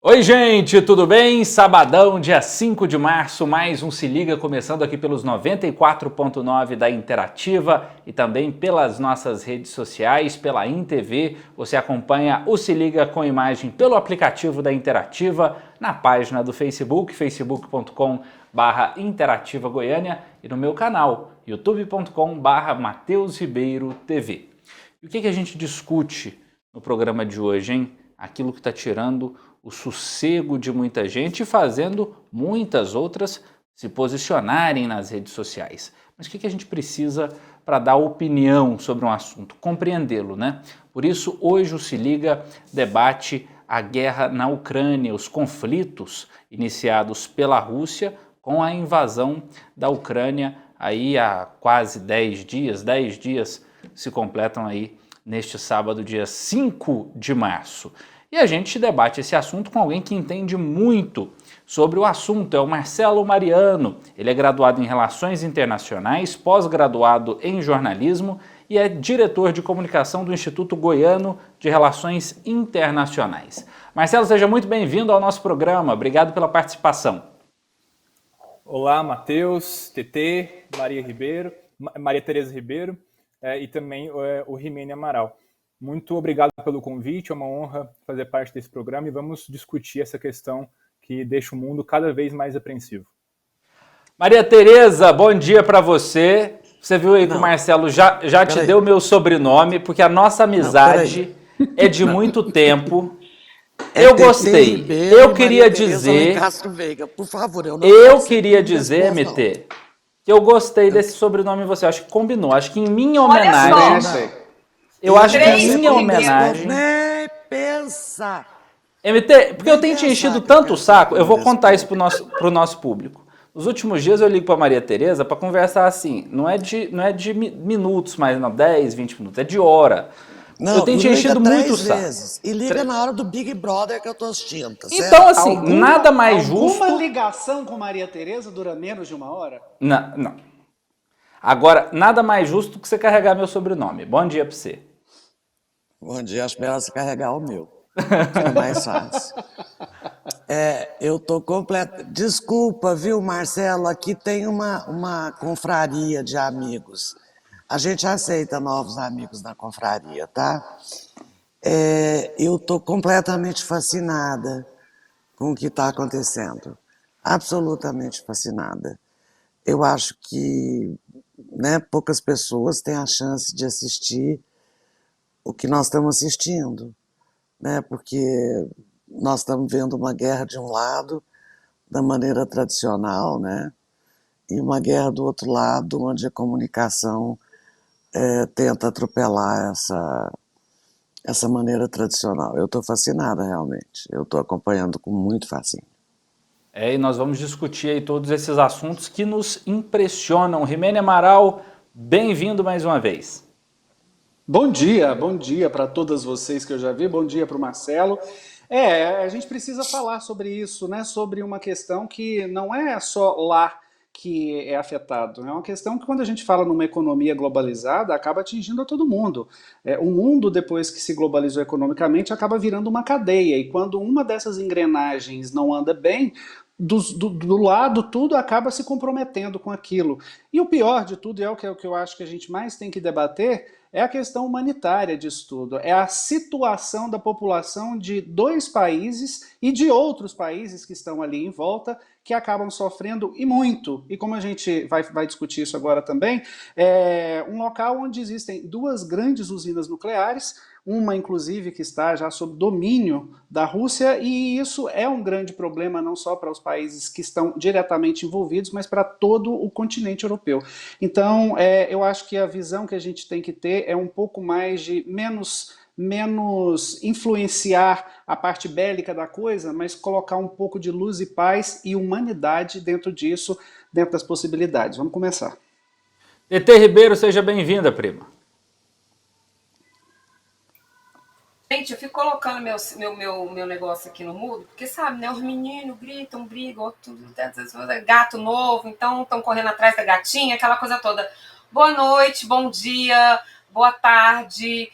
Oi, gente, tudo bem? Sabadão, dia 5 de março, mais um Se Liga, começando aqui pelos 94.9 da Interativa e também pelas nossas redes sociais, pela InTV. Você acompanha o Se Liga com imagem pelo aplicativo da Interativa, na página do Facebook, facebook.com/Interativa Goiânia e no meu canal, youtube.com/Mateus Ribeiro TV. E o que a gente discute no programa de hoje, hein? Aquilo que está tirando o sossego de muita gente e fazendo muitas outras se posicionarem nas redes sociais. Mas o que a gente precisa para dar opinião sobre um assunto? Compreendê-lo, né? Por isso, hoje o Se Liga debate a guerra na Ucrânia, os conflitos iniciados pela Rússia com a invasão da Ucrânia aí há quase 10 dias se completam aí neste sábado, dia 5 de março. E a gente debate esse assunto com alguém que entende muito sobre o assunto, é o Marcelo Mariano. Ele é graduado em Relações Internacionais, pós-graduado em Jornalismo e é diretor de comunicação do Instituto Goiano de Relações Internacionais. Marcelo, seja muito bem-vindo ao nosso programa. Obrigado pela participação. Olá, Mateus, TT, Maria Tereza Ribeiro e também o Rimene Amaral. Muito obrigado pelo convite, é uma honra fazer parte desse programa e vamos discutir essa questão que deixa o mundo cada vez mais apreensivo. Maria Tereza, bom dia para você. Você viu aí que o Marcelo já te deu meu sobrenome, porque a nossa amizade é de muito tempo. Eu gostei. Eu queria dizer... Por favor, eu queria dizer, MT, que eu gostei desse sobrenome em você. Acho que combinou. Acho que em minha homenagem... Eu acho que em minha homenagem... Pensa! MT, porque eu tenho te enchido tanto o saco, eu vou contar isso pro nosso público. Nos últimos dias eu ligo pra Maria Tereza para conversar assim, não é de minutos, mas não, 10, 20 minutos, é de hora. Não, eu tenho te enchido muito o saco. E liga na hora do Big Brother que eu tô assistindo, tá certo? Então, assim, nada mais justo... Alguma ligação com Maria Tereza dura menos de uma hora? Não. Agora, nada mais justo que você carregar meu sobrenome. Bom dia pra você. Bom dia, acho melhor você carregar o meu. Fica mais fácil. Eu tô completo. Desculpa, viu, Marcelo? Aqui tem uma confraria de amigos. A gente aceita novos amigos na confraria, tá? Eu tô completamente fascinada com o que está acontecendo. Absolutamente fascinada. Eu acho que poucas pessoas têm a chance de assistir o que nós estamos assistindo, porque nós estamos vendo uma guerra de um lado, da maneira tradicional, e uma guerra do outro lado, onde a comunicação tenta atropelar essa maneira tradicional. Eu estou fascinada, realmente. Eu estou acompanhando com muito fascínio. E nós vamos discutir aí todos esses assuntos que nos impressionam. Rimene Amaral, bem-vindo mais uma vez. Bom dia para todas vocês que eu já vi, bom dia para o Marcelo. A gente precisa falar sobre isso, sobre uma questão que não é só lá que é afetado, é uma questão que quando a gente fala numa economia globalizada acaba atingindo a todo mundo. O mundo, depois que se globalizou economicamente, acaba virando uma cadeia, e quando uma dessas engrenagens não anda bem, do lado tudo acaba se comprometendo com aquilo. E o pior de tudo, e é o que eu acho que a gente mais tem que debater, é a questão humanitária disso tudo. É a situação da população de dois países e de outros países que estão ali em volta que acabam sofrendo e muito. E como a gente vai discutir isso agora também, é um local onde existem duas grandes usinas nucleares, uma inclusive que está já sob domínio da Rússia, e isso é um grande problema não só para os países que estão diretamente envolvidos, mas para todo o continente europeu. Então, eu acho que a visão que a gente tem que ter é um pouco mais de menos influenciar a parte bélica da coisa, mas colocar um pouco de luz e paz e humanidade dentro disso, dentro das possibilidades. Vamos começar. TT Ribeiro, seja bem-vinda, prima. Gente, eu fico colocando meu negócio aqui no mudo, porque sabe, os meninos gritam, brigam, gato novo, então estão correndo atrás da gatinha, aquela coisa toda. Boa noite, bom dia, boa tarde.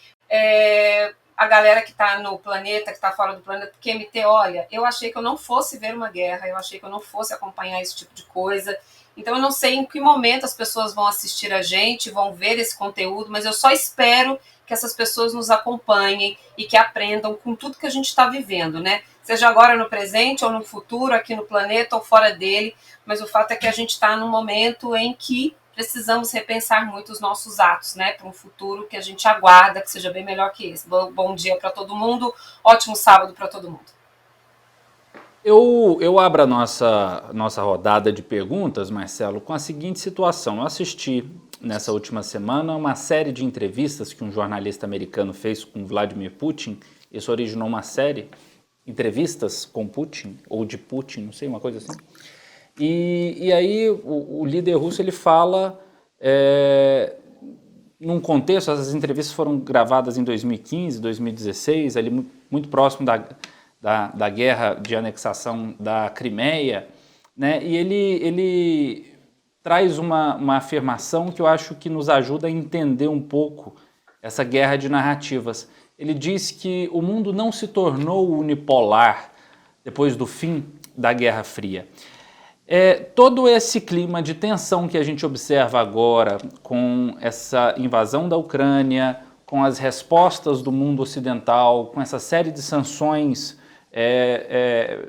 a galera que está no planeta, que está fora do planeta, porque MT, olha, eu achei que eu não fosse ver uma guerra, eu achei que eu não fosse acompanhar esse tipo de coisa. Então eu não sei em que momento as pessoas vão assistir a gente, vão ver esse conteúdo, mas eu só espero que essas pessoas nos acompanhem e que aprendam com tudo que a gente está vivendo, né? Seja agora no presente ou no futuro, aqui no planeta ou fora dele, mas o fato é que a gente está num momento em que precisamos repensar muito os nossos atos, né, para um futuro que a gente aguarda que seja bem melhor que esse. Bom dia para todo mundo, ótimo sábado para todo mundo. Eu abro a nossa rodada de perguntas, Marcelo, com a seguinte situação. Eu assisti nessa última semana uma série de entrevistas que um jornalista americano fez com Vladimir Putin. Isso originou uma série, entrevistas com Putin, ou de Putin, não sei, uma coisa assim. E aí o líder russo ele fala, num contexto, essas entrevistas foram gravadas em 2015, 2016, ali muito próximo da guerra de anexação da Crimeia, né? E ele traz uma afirmação que eu acho que nos ajuda a entender um pouco essa guerra de narrativas. Ele diz que o mundo não se tornou unipolar depois do fim da Guerra Fria. Todo esse clima de tensão que a gente observa agora com essa invasão da Ucrânia, com as respostas do mundo ocidental, com essa série de sanções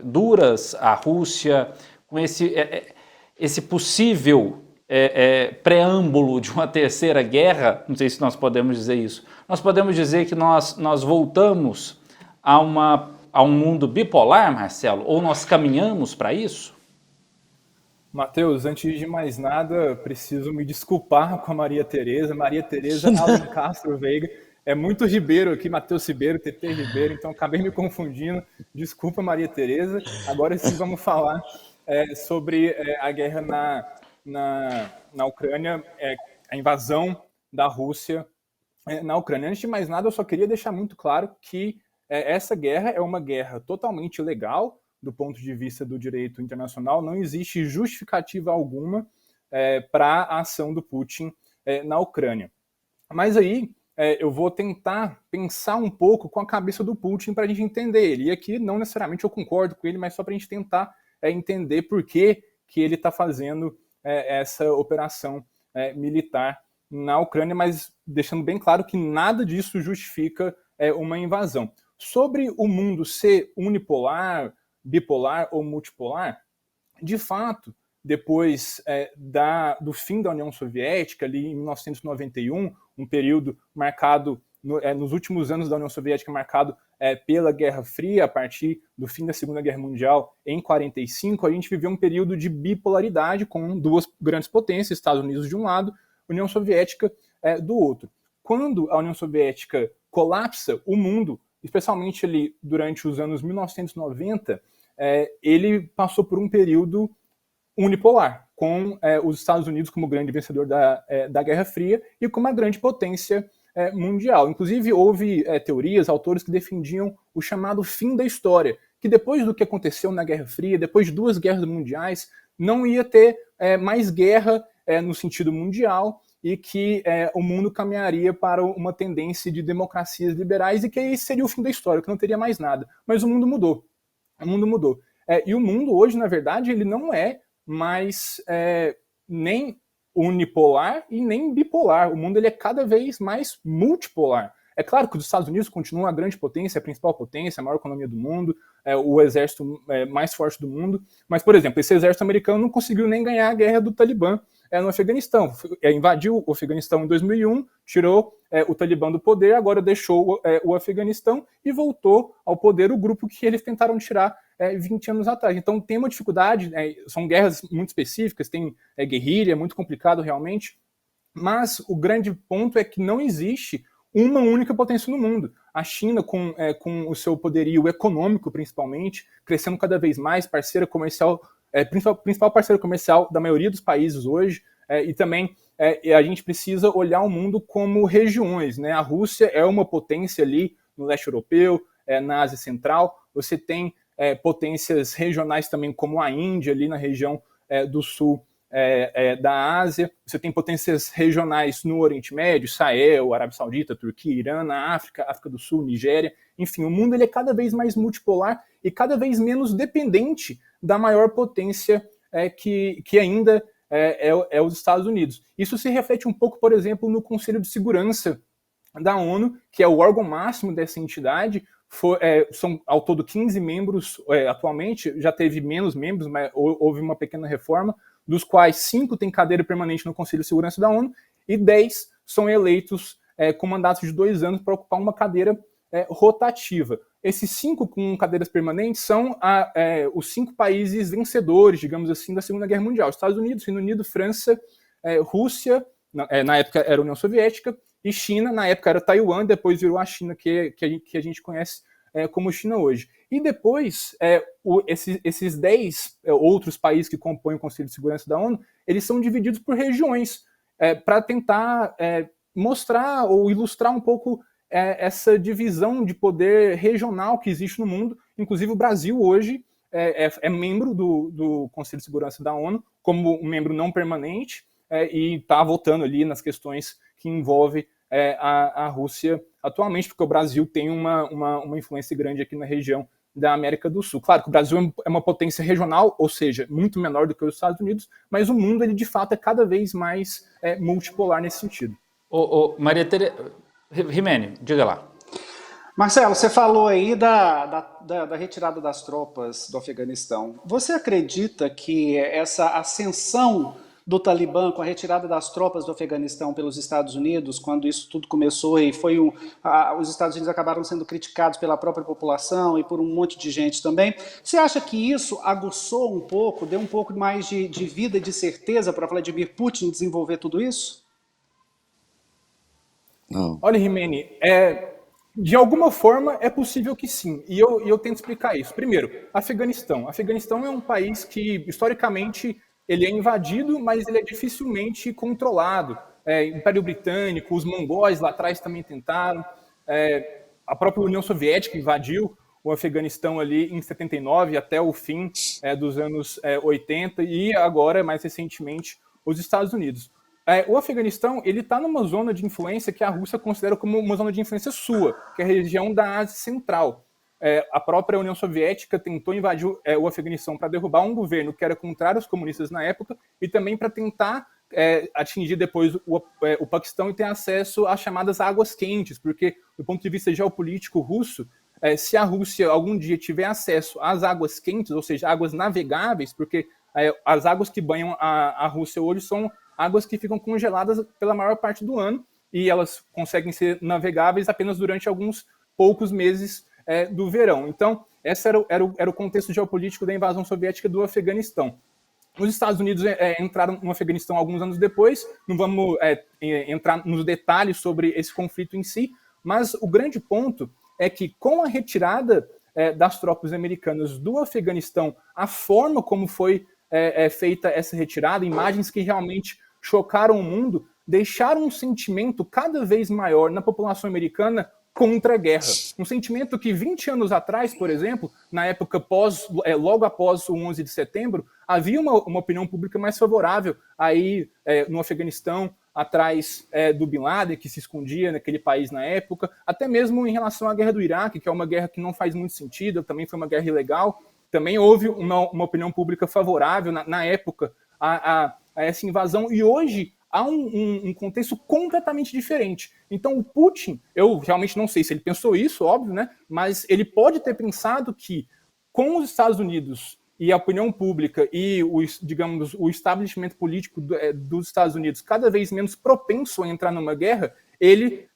duras à Rússia, com esse possível preâmbulo de uma terceira guerra, não sei se nós podemos dizer isso, nós podemos dizer que nós voltamos a um mundo bipolar, Marcelo, ou nós caminhamos para isso? Matheus, antes de mais nada, preciso me desculpar com a Maria Tereza Alan Castro Veiga. É muito Ribeiro aqui, Matheus Ribeiro, TT Ribeiro, então acabei me confundindo. Desculpa, Maria Tereza. Agora sim vamos falar sobre a guerra na Ucrânia, a invasão da Rússia na Ucrânia. Antes de mais nada, eu só queria deixar muito claro que essa guerra é uma guerra totalmente ilegal, do ponto de vista do direito internacional, não existe justificativa alguma para a ação do Putin na Ucrânia. Mas aí eu vou tentar pensar um pouco com a cabeça do Putin para a gente entender ele. E aqui não necessariamente eu concordo com ele, mas só para a gente tentar entender por que ele está fazendo essa operação militar na Ucrânia, mas deixando bem claro que nada disso justifica uma invasão. Sobre o mundo ser unipolar, bipolar ou multipolar, de fato, depois do fim da União Soviética, ali em 1991, um período marcado, nos últimos anos da União Soviética, marcado pela Guerra Fria, a partir do fim da Segunda Guerra Mundial, em 1945, a gente viveu um período de bipolaridade com duas grandes potências, Estados Unidos de um lado, União Soviética do outro. Quando a União Soviética colapsa, o mundo, especialmente ali durante os anos 1990, ele passou por um período unipolar, com os Estados Unidos como grande vencedor da Guerra Fria e como uma grande potência mundial. Inclusive, houve teorias, autores que defendiam o chamado fim da história, que depois do que aconteceu na Guerra Fria, depois de duas guerras mundiais, não ia ter mais guerra no sentido mundial e que o mundo caminharia para uma tendência de democracias liberais e que esse seria o fim da história, que não teria mais nada. Mas o mundo mudou. O mundo mudou. E o mundo hoje, na verdade, ele não é mais nem unipolar e nem bipolar. O mundo ele é cada vez mais multipolar. É claro que os Estados Unidos continuam a grande potência, a principal potência, a maior economia do mundo, o exército mais forte do mundo. Mas, por exemplo, esse exército americano não conseguiu nem ganhar a guerra do Talibã no Afeganistão. Invadiu o Afeganistão em 2001, tirou o Talibã do poder, agora deixou o Afeganistão e voltou ao poder o grupo que eles tentaram tirar 20 anos atrás. Então tem uma dificuldade, são guerras muito específicas, tem guerrilha, é muito complicado realmente, mas o grande ponto é que não existe uma única potência no mundo. A China, com o seu poderio econômico, principalmente, crescendo cada vez mais, parceira comercial, principal parceiro comercial da maioria dos países hoje, e também a gente precisa olhar o mundo como regiões, né? A Rússia é uma potência ali no leste europeu, na Ásia Central, você tem potências regionais também, como a Índia, ali na região do sul da Ásia, você tem potências regionais no Oriente Médio, Israel, Arábia Saudita, Turquia, Irã, na África, África do Sul, Nigéria, enfim, o mundo ele é cada vez mais multipolar e cada vez menos dependente da maior potência que ainda é os Estados Unidos. Isso se reflete um pouco, por exemplo, no Conselho de Segurança da ONU, que é o órgão máximo dessa entidade. São ao todo 15 membros atualmente, já teve menos membros, mas houve uma pequena reforma, dos quais 5 têm cadeira permanente no Conselho de Segurança da ONU e 10 são eleitos com mandatos de 2 anos para ocupar uma cadeira rotativa. Esses 5 com cadeiras permanentes são os 5 países vencedores, digamos assim, da Segunda Guerra Mundial: Estados Unidos, Reino Unido, França, Rússia, na época era a União Soviética, e China, na época era Taiwan, depois virou a China que a gente conhece como China hoje. E depois, esses 10 outros países que compõem o Conselho de Segurança da ONU, eles são divididos por regiões, para tentar mostrar ou ilustrar um pouco essa divisão de poder regional que existe no mundo. Inclusive o Brasil hoje é membro do Conselho de Segurança da ONU, como um membro não permanente, e está votando ali nas questões que envolvem a Rússia atualmente, porque o Brasil tem uma influência grande aqui na região da América do Sul. Claro que o Brasil é uma potência regional, ou seja, muito menor do que os Estados Unidos, mas o mundo, ele de fato é cada vez mais multipolar nesse sentido. Maria Tereza, Rimene, diga lá. Marcelo, você falou aí da retirada das tropas do Afeganistão. Você acredita que essa ascensão do Talibã com a retirada das tropas do Afeganistão pelos Estados Unidos, quando isso tudo começou e os Estados Unidos acabaram sendo criticados pela própria população e por um monte de gente também, você acha que isso aguçou um pouco, deu um pouco mais de vida e de certeza para Vladimir Putin desenvolver tudo isso? Não. Olha, Rimene, de alguma forma é possível que sim, e eu tento explicar isso. Primeiro, Afeganistão. Afeganistão é um país que, historicamente, ele é invadido, mas ele é dificilmente controlado. Império Britânico, os mongóis lá atrás também tentaram, a própria União Soviética invadiu o Afeganistão ali em 79 até o fim dos anos 80 e agora, mais recentemente, os Estados Unidos. O Afeganistão ele está numa zona de influência que a Rússia considera como uma zona de influência sua, que é a região da Ásia Central. A própria União Soviética tentou invadir o Afeganistão para derrubar um governo que era contrário aos comunistas na época e também para tentar atingir depois o Paquistão e ter acesso às chamadas águas quentes, porque do ponto de vista geopolítico russo, se a Rússia algum dia tiver acesso às águas quentes, ou seja, águas navegáveis, porque as águas que banham a Rússia hoje são águas que ficam congeladas pela maior parte do ano e elas conseguem ser navegáveis apenas durante alguns poucos meses do verão. Então, esse era o contexto geopolítico da invasão soviética do Afeganistão. Os Estados Unidos entraram no Afeganistão alguns anos depois, não vamos entrar nos detalhes sobre esse conflito em si, mas o grande ponto é que com a retirada das tropas americanas do Afeganistão, a forma como foi feita essa retirada, imagens que realmente chocaram o mundo, deixaram um sentimento cada vez maior na população americana contra a guerra. Um sentimento que 20 anos atrás, por exemplo, na época logo após o 11 de setembro, havia uma opinião pública mais favorável aí no Afeganistão, atrás do Bin Laden, que se escondia naquele país na época, até mesmo em relação à guerra do Iraque, que é uma guerra que não faz muito sentido, também foi uma guerra ilegal. Também houve uma opinião pública favorável na época a essa invasão, e hoje há um contexto completamente diferente. Então o Putin, eu realmente não sei se ele pensou isso, óbvio, né? Mas ele pode ter pensado que com os Estados Unidos e a opinião pública e o establishment político dos Estados Unidos cada vez menos propenso a entrar numa guerra, ele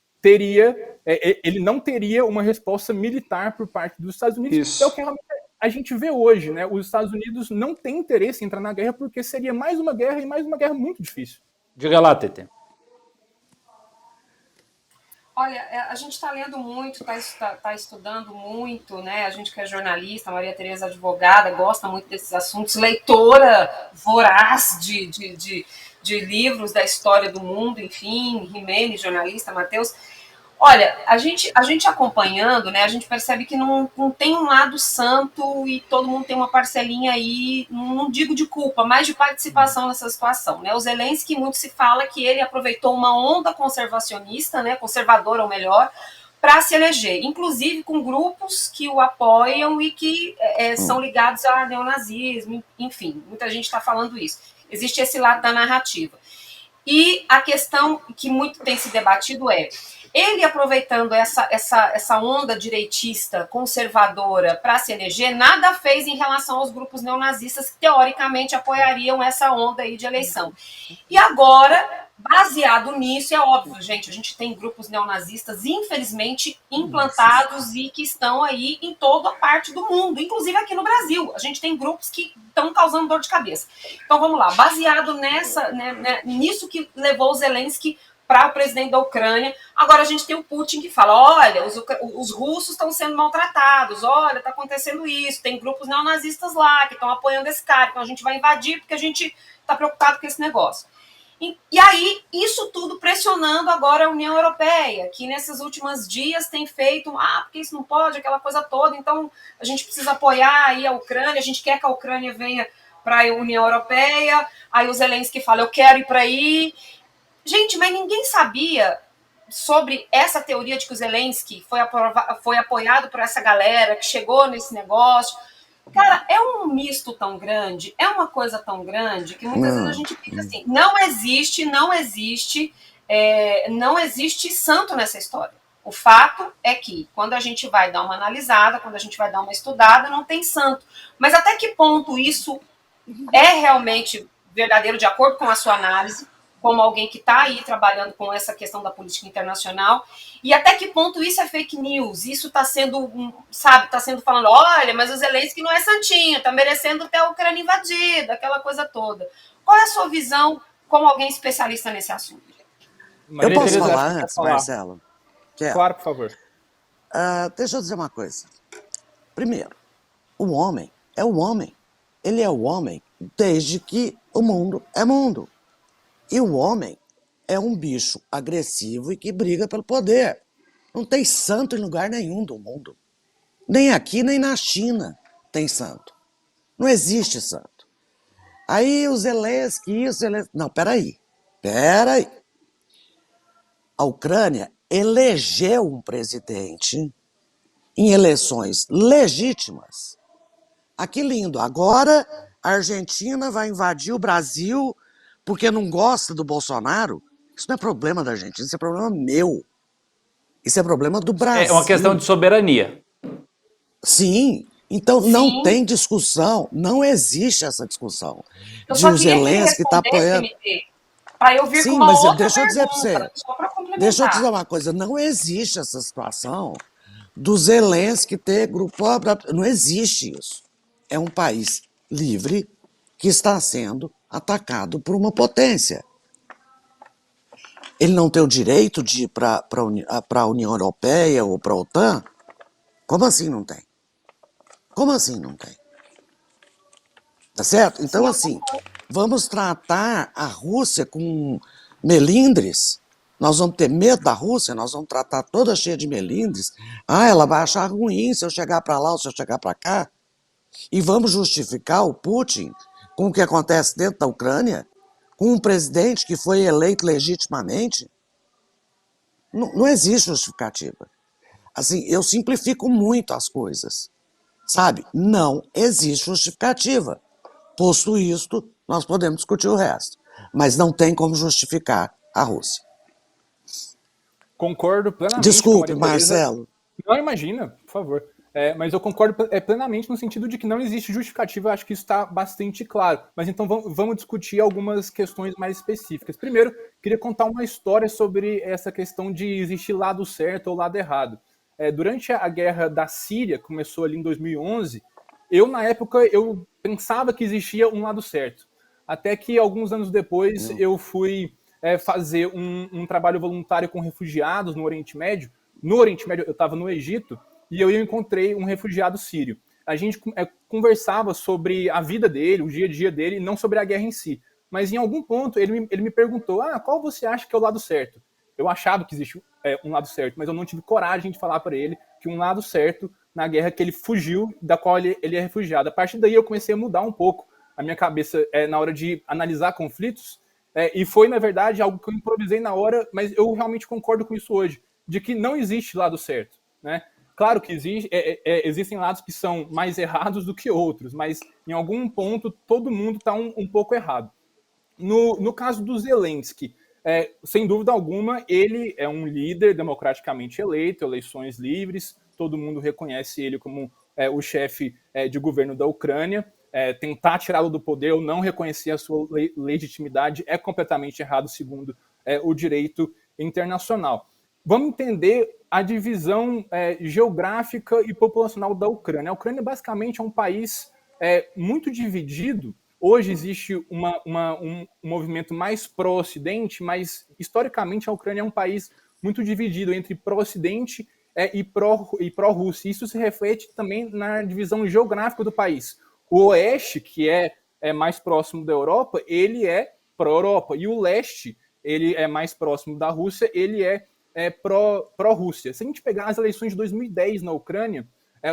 não teria uma resposta militar por parte dos Estados Unidos. Isso. É o que realmente a gente vê hoje, né? Os Estados Unidos não têm interesse em entrar na guerra porque seria mais uma guerra e mais uma guerra muito difícil. Diga lá, Tete. Olha, a gente está lendo muito, está estudando muito, né? A gente que é jornalista, a Maria Tereza advogada, gosta muito desses assuntos, leitora voraz de livros da história do mundo, enfim, Rimene, jornalista, Matheus. Olha, a gente acompanhando, né, a gente percebe que não tem um lado santo e todo mundo tem uma parcelinha aí, não digo de culpa, mas de participação nessa situação, né? O Zelensky, muito se fala que ele aproveitou uma onda conservacionista, né, conservadora ou melhor, para se eleger, inclusive com grupos que o apoiam e que são ligados ao neonazismo, enfim, muita gente está falando isso. Existe esse lado da narrativa. E a questão que muito tem se debatido é, ele aproveitando essa onda direitista, conservadora, para se eleger, nada fez em relação aos grupos neonazistas que, teoricamente, apoiariam essa onda aí de eleição. E agora, baseado nisso, é óbvio, gente, a gente tem grupos neonazistas, infelizmente, implantados e que estão aí em toda parte do mundo, inclusive aqui no Brasil. A gente tem grupos que estão causando dor de cabeça. Então, vamos lá, baseado nisso que levou o Zelensky para o presidente da Ucrânia. Agora a gente tem o Putin que fala, olha, os russos estão sendo maltratados, olha, está acontecendo isso, tem grupos neonazistas lá que estão apoiando esse cara, então a gente vai invadir porque a gente está preocupado com esse negócio. E aí, isso tudo pressionando agora a União Europeia, que nesses últimos dias tem feito, porque isso não pode, aquela coisa toda, então a gente precisa apoiar aí a Ucrânia, a gente quer que a Ucrânia venha para a União Europeia, aí o Zelensky fala, eu quero ir para aí. Gente, mas ninguém sabia sobre essa teoria de que o Zelensky foi apoiado por essa galera que chegou nesse negócio. Cara, é um misto tão grande, é uma coisa tão grande, que muitas vezes a gente fica assim, não existe santo nessa história. O fato é que, quando a gente vai dar uma analisada, quando a gente vai dar uma estudada, não tem santo. Mas até que ponto isso é realmente verdadeiro, de acordo com a sua análise, como alguém que está aí trabalhando com essa questão da política internacional, e até que ponto isso é fake news, isso está sendo, está sendo falando, olha, mas o Zelensky não é santinho, está merecendo ter a Ucrânia invadida, aquela coisa toda. Qual é a sua visão como alguém especialista nesse assunto? Eu posso falar antes, Marcelo? Claro, por favor. Deixa eu dizer uma coisa. Primeiro, o homem é o homem. Ele é o homem desde que o mundo é mundo. E o homem é um bicho agressivo e que briga pelo poder. Não tem santo em lugar nenhum do mundo. Nem aqui, nem na China tem santo. Não existe santo. Aí o Zelensky, Não, peraí. A Ucrânia elegeu um presidente em eleições legítimas. Que lindo. Agora a Argentina vai invadir o Brasil porque não gosta do Bolsonaro. Isso não é problema da Argentina, isso é problema meu. Isso é problema do Brasil. É uma questão de soberania. Sim. Então não tem discussão, não existe essa discussão. Eu só queria que ele respondesse, para eu vir com uma outra deixa eu dizer para você. Deixa eu dizer uma coisa, não existe essa situação do Zelensky ter grupo, não existe isso. É um país livre que está sendo atacado por uma potência. Ele não tem o direito de ir para a União Europeia ou para a OTAN? Como assim não tem? Como assim não tem? Tá certo? Então, assim, vamos tratar a Rússia com melindres. Nós vamos ter medo da Rússia, nós vamos tratar toda cheia de melindres. Ela vai achar ruim se eu chegar para lá ou se eu chegar para cá. E vamos justificar o Putin com o que acontece dentro da Ucrânia, com um presidente que foi eleito legitimamente. Não existe justificativa. Assim, eu simplifico muito as coisas. Sabe? Não existe justificativa. Posto isto, nós podemos discutir o resto. Mas não tem como justificar a Rússia. Concordo plenamente. Desculpe, Marcelo. Não, imagina, por favor. Mas eu concordo plenamente no sentido de que não existe justificativa, eu acho que isso está bastante claro. Mas então vamos discutir algumas questões mais específicas. Primeiro, queria contar uma história sobre essa questão de existir lado certo ou lado errado. Durante a guerra da Síria, que começou ali em 2011, na época, eu pensava que existia um lado certo. Até que, alguns anos depois, eu fui fazer um trabalho voluntário com refugiados no Oriente Médio. No Oriente Médio, eu estava no Egito, e eu encontrei um refugiado sírio. A gente conversava sobre a vida dele, o dia a dia dele, e não sobre a guerra em si. Mas em algum ponto ele me perguntou, qual você acha que é o lado certo? Eu achava que existia um lado certo, mas eu não tive coragem de falar para ele que um lado certo na guerra que ele fugiu, da qual ele é refugiado. A partir daí eu comecei a mudar um pouco a minha cabeça na hora de analisar conflitos, e foi, na verdade, algo que eu improvisei na hora, mas eu realmente concordo com isso hoje, de que não existe lado certo, né? Claro que existem lados que são mais errados do que outros, mas em algum ponto todo mundo está um pouco errado. No caso do Zelensky, sem dúvida alguma, ele é um líder democraticamente eleito, eleições livres, todo mundo reconhece ele como o chefe de governo da Ucrânia. Tentar tirá-lo do poder ou não reconhecer a sua legitimidade é completamente errado, segundo o direito internacional. Vamos entender a divisão geográfica e populacional da Ucrânia. A Ucrânia, basicamente, é um país muito dividido. Hoje existe um movimento mais pró-Ocidente, mas, historicamente, a Ucrânia é um país muito dividido entre pró-Ocidente e pró-Rússia. Isso se reflete também na divisão geográfica do país. O Oeste, que é mais próximo da Europa, ele é pró-Europa. E o Leste, ele é mais próximo da Rússia, ele é pró-Rússia. Se a gente pegar as eleições de 2010 na Ucrânia,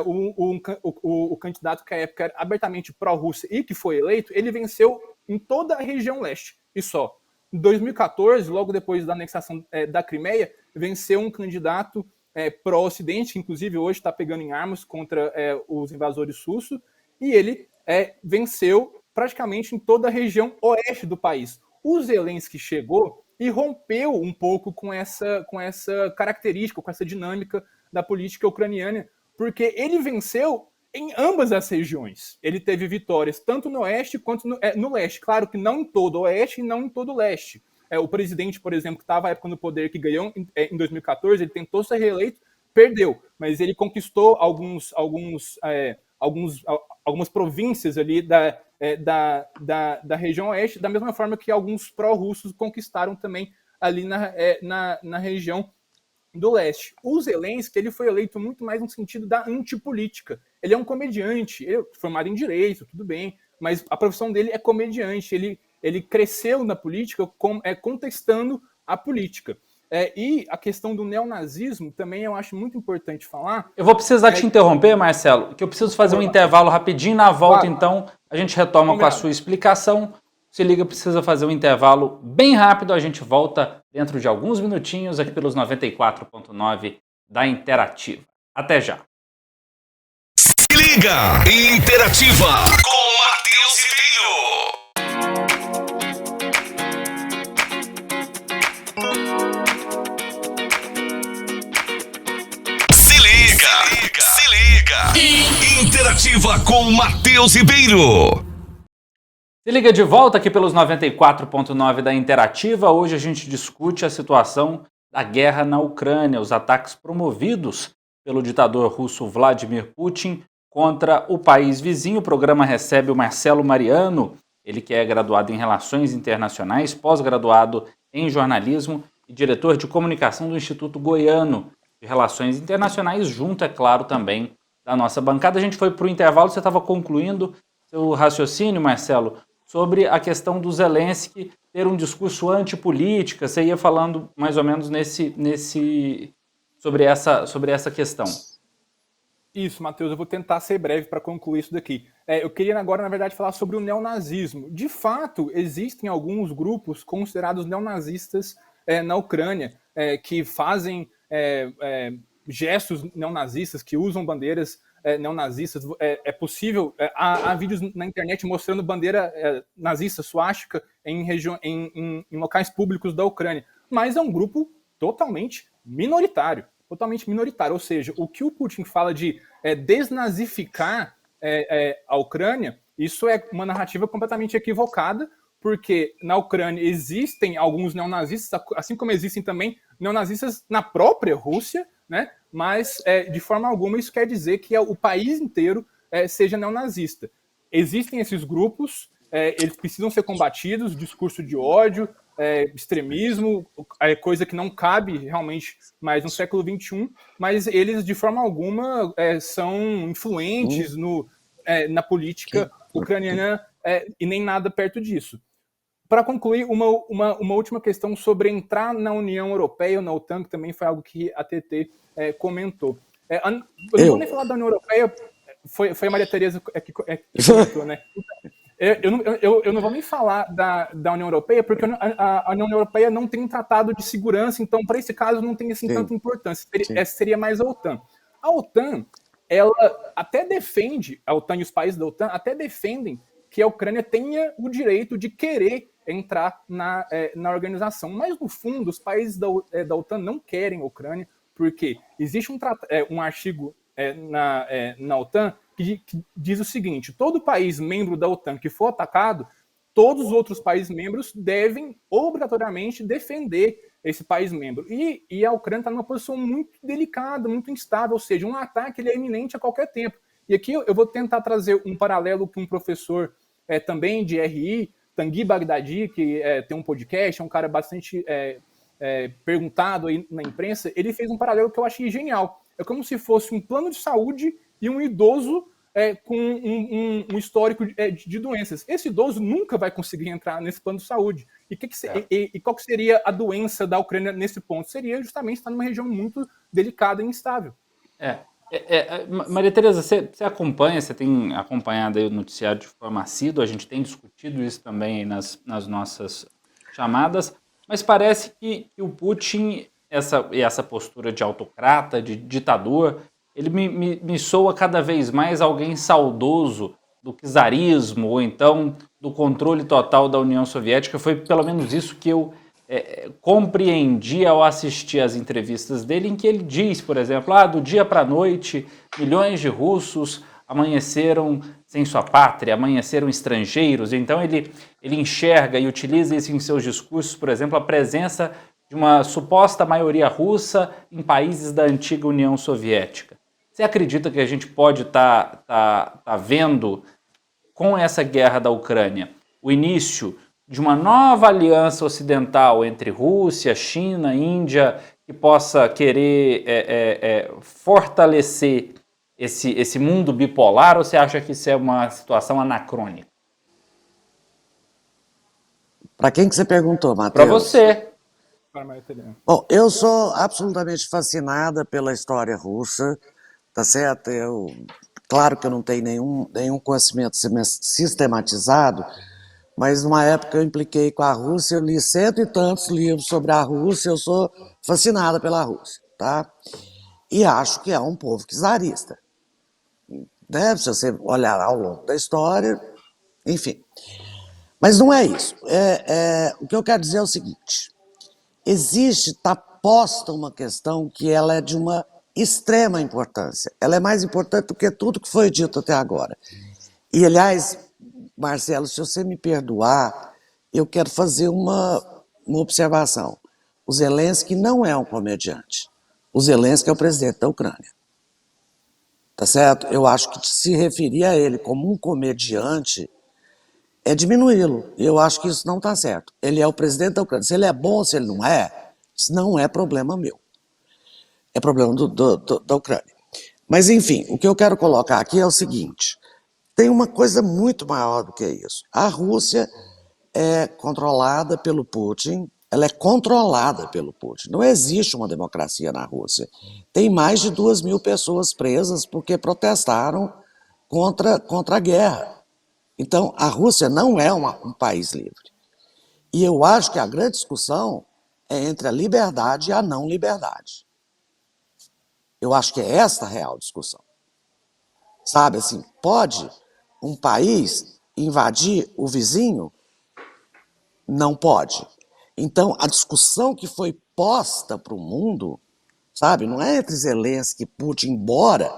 o candidato que à época era abertamente pró-Rússia e que foi eleito, ele venceu em toda a região leste, e só. Em 2014, logo depois da anexação da Crimeia, venceu um candidato pró-Ocidente, que inclusive hoje está pegando em armas contra os invasores russos, e ele venceu praticamente em toda a região oeste do país. O Zelensky chegou e rompeu um pouco com essa característica, com essa dinâmica da política ucraniana, porque ele venceu em ambas as regiões. Ele teve vitórias tanto no oeste quanto no leste. Claro que não em todo o oeste e não em todo o leste. O presidente, por exemplo, que estava à época no poder, que ganhou em 2014, ele tentou ser reeleito, perdeu, mas ele conquistou algumas províncias ali da região oeste, da mesma forma que alguns pró-russos conquistaram também ali na região do leste. O Zelensky, ele foi eleito muito mais no sentido da antipolítica. Ele é um comediante, ele é formado em direito, tudo bem, mas a profissão dele é comediante. Ele cresceu na política contestando a política. E a questão do neonazismo também eu acho muito importante falar. Eu vou precisar te interromper, Marcelo, que eu preciso fazer um intervalo rapidinho. Na volta, então, a gente retoma com a sua explicação. Se liga, precisa fazer um intervalo bem rápido. A gente volta dentro de alguns minutinhos aqui pelos 94.9 da Interativa. Até já. Se liga, Interativa com Matheus Ribeiro. Se liga. Interativa com Matheus Ribeiro. Se liga de volta aqui pelos 94.9 da Interativa. Hoje a gente discute a situação da guerra na Ucrânia, os ataques promovidos pelo ditador russo Vladimir Putin contra o país vizinho. O programa recebe o Marcelo Mariano, ele que é graduado em Relações Internacionais, pós-graduado em Jornalismo e diretor de Comunicação do Instituto Goiano de Relações Internacionais, junto, é claro, também da nossa bancada. A gente foi para o intervalo, você estava concluindo seu raciocínio, Marcelo, sobre a questão do Zelensky ter um discurso antipolítica. Você ia falando mais ou menos sobre essa questão. Isso, Matheus, eu vou tentar ser breve para concluir isso daqui. Eu queria agora, na verdade, falar sobre o neonazismo. De fato, existem alguns grupos considerados neonazistas na Ucrânia, que fazem gestos neonazistas, que usam bandeiras neonazistas. É possível, há vídeos na internet mostrando bandeira nazista, suástica, em locais públicos da Ucrânia, mas é um grupo totalmente minoritário, ou seja, o que o Putin fala de desnazificar a Ucrânia, isso é uma narrativa completamente equivocada, porque na Ucrânia existem alguns neonazistas, assim como existem também neonazistas na própria Rússia, né? Mas, de forma alguma, isso quer dizer que o país inteiro seja neonazista. Existem esses grupos, eles precisam ser combatidos, discurso de ódio, extremismo, coisa que não cabe realmente mais no século XXI, mas eles, de forma alguma, são influentes na política ucraniana e nem nada perto disso. para concluir, uma última questão sobre entrar na União Europeia ou na OTAN, que também foi algo que a TT comentou. Eu não vou nem falar da União Europeia, foi a Maria Tereza que comentou, né? Eu não vou nem falar da União Europeia, porque a União Europeia não tem um tratado de segurança, então, para esse caso, não tem assim, tanta importância. Essa seria mais a OTAN. A OTAN, ela até defende, a OTAN e os países da OTAN até defendem que a Ucrânia tenha o direito de querer entrar na organização. Mas, no fundo, os países da OTAN não querem a Ucrânia, porque existe um artigo na OTAN que diz o seguinte: todo país membro da OTAN que for atacado, todos os outros países membros devem obrigatoriamente defender esse país membro. E a Ucrânia está numa posição muito delicada, muito instável, ou seja, um ataque ele é iminente a qualquer tempo. E aqui eu vou tentar trazer um paralelo com um professor também de RI, Tanguy Bagdadi, que tem um podcast, é um cara bastante perguntado aí na imprensa. Ele fez um paralelo que eu achei genial. É como se fosse um plano de saúde e um idoso com um histórico de doenças. Esse idoso nunca vai conseguir entrar nesse plano de saúde. E qual que seria a doença da Ucrânia nesse ponto? Seria justamente estar numa região muito delicada e instável. Maria Tereza, você acompanha, você tem acompanhado aí o noticiário de forma assídua, a gente tem discutido isso também nas nossas chamadas, mas parece que o Putin, essa postura de autocrata, de ditador, ele me soa cada vez mais alguém saudoso do czarismo, ou então do controle total da União Soviética. Foi pelo menos isso que eu compreendi ao assistir às entrevistas dele, em que ele diz, por exemplo, do dia para a noite, milhões de russos amanheceram sem sua pátria, amanheceram estrangeiros. Então ele enxerga e utiliza isso em seus discursos, por exemplo, a presença de uma suposta maioria russa em países da antiga União Soviética. Você acredita que a gente pode tá vendo, com essa guerra da Ucrânia, o início de uma nova aliança ocidental entre Rússia, China, Índia, que possa querer fortalecer esse mundo bipolar, ou você acha que isso é uma situação anacrônica? Para quem que você perguntou, Matheus? Para você. Bom, eu sou absolutamente fascinada pela história russa, tá certo? Claro que eu não tenho nenhum conhecimento sistematizado, mas numa época eu impliquei com a Rússia, eu li 100 e tantos livros sobre a Rússia, eu sou fascinada pela Rússia, tá? E acho que é um povo czarista, né? Se você olhar ao longo da história, enfim. Mas não é isso. O que eu quero dizer é o seguinte: está posta uma questão que ela é de uma extrema importância. Ela é mais importante do que tudo que foi dito até agora. E, aliás, Marcelo, se você me perdoar, eu quero fazer uma observação. O Zelensky não é um comediante. O Zelensky é o presidente da Ucrânia. Tá certo? Eu acho que se referir a ele como um comediante é diminuí-lo. E eu acho que isso não está certo. Ele é o presidente da Ucrânia. Se ele é bom ou se ele não é, isso não é problema meu. É problema da Ucrânia. Mas, enfim, o que eu quero colocar aqui é o seguinte: tem uma coisa muito maior do que isso. A Rússia é controlada pelo Putin, ela é controlada pelo Putin. Não existe uma democracia na Rússia. Tem mais de 2.000 pessoas presas porque protestaram contra a guerra. Então, a Rússia não é um país livre. E eu acho que a grande discussão é entre a liberdade e a não liberdade. Eu acho que é esta a real discussão. Sabe, assim, pode um país invadir o vizinho? Não pode. Então, a discussão que foi posta para o mundo, sabe, não é entre Zelensky e Putin, embora